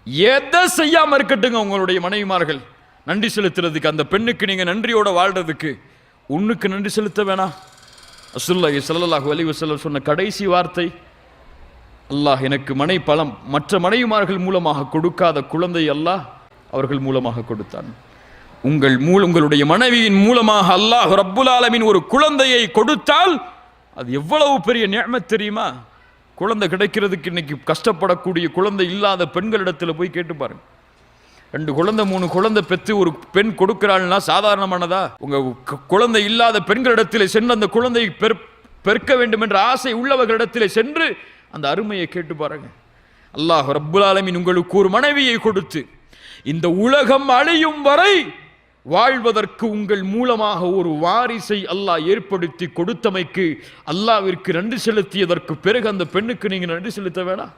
எதை செய்யாம இருக்கட்டுங்க உங்களுடைய மனைவிமார்கள் நன்றி செலுத்துறதுக்கு, அந்த பெண்ணுக்கு நீங்க நன்றியோட வாழ்றதுக்கு உன்னுக்கு நன்றி செலுத்த வேணாம். ரசூலுல்லாஹி ஸல்லல்லாஹு அலைஹி வஸல்லம் சொன்ன கடைசி வார்த்தை, அல்லாஹ் எனக்கு மற்ற மனைவிமார்கள் மூலமாக கொடுக்காத குழந்தை அல்லாஹ் அவர்கள் மூலமாக கொடுத்தான். உங்களுடைய மனைவியின் மூலமாக அல்லாஹ் ரப்புல் ஆலமீன் ஒரு குழந்தையை கொடுத்தால் அது எவ்வளவு பெரிய நிஅமத் தெரியுமா? குழந்தை கிடைக்கிறதுக்கு இன்னைக்கு கஷ்டப்படக்கூடிய குழந்தை இல்லாத பெண்களிடத்தில் போய் கேட்டு பாருங்க. 2 குழந்தை 3 குழந்தை பெற்று ஒரு பெண் கொடுக்கிறாள்னா சாதாரணமானதா? உங்க குழந்தை இல்லாத பெண்களிடத்தில் சென்று அந்த குழந்தையை பெருக்க வேண்டும் என்ற ஆசை உள்ளவர்களிடத்தில் சென்று அந்த அருமையை கேட்டு பாருங்க. அல்லாஹ் ரப்புல் ஆலமீன் உங்களுக்கு ஒரு மனைவியை கொடுத்து இந்த உலகம் அழியும் வரை வாழ்வதற்கு உங்கள் மூலமாக ஒரு வாரிசை அல்லாஹ் ஏற்படுத்தி கொடுத்தமைக்கு அல்லாஹ்விற்கு நன்றி செலுத்தியதற்கு பிறகு அந்த பெண்ணுக்கு நீங்க நன்றி செலுத்த வேணாம்?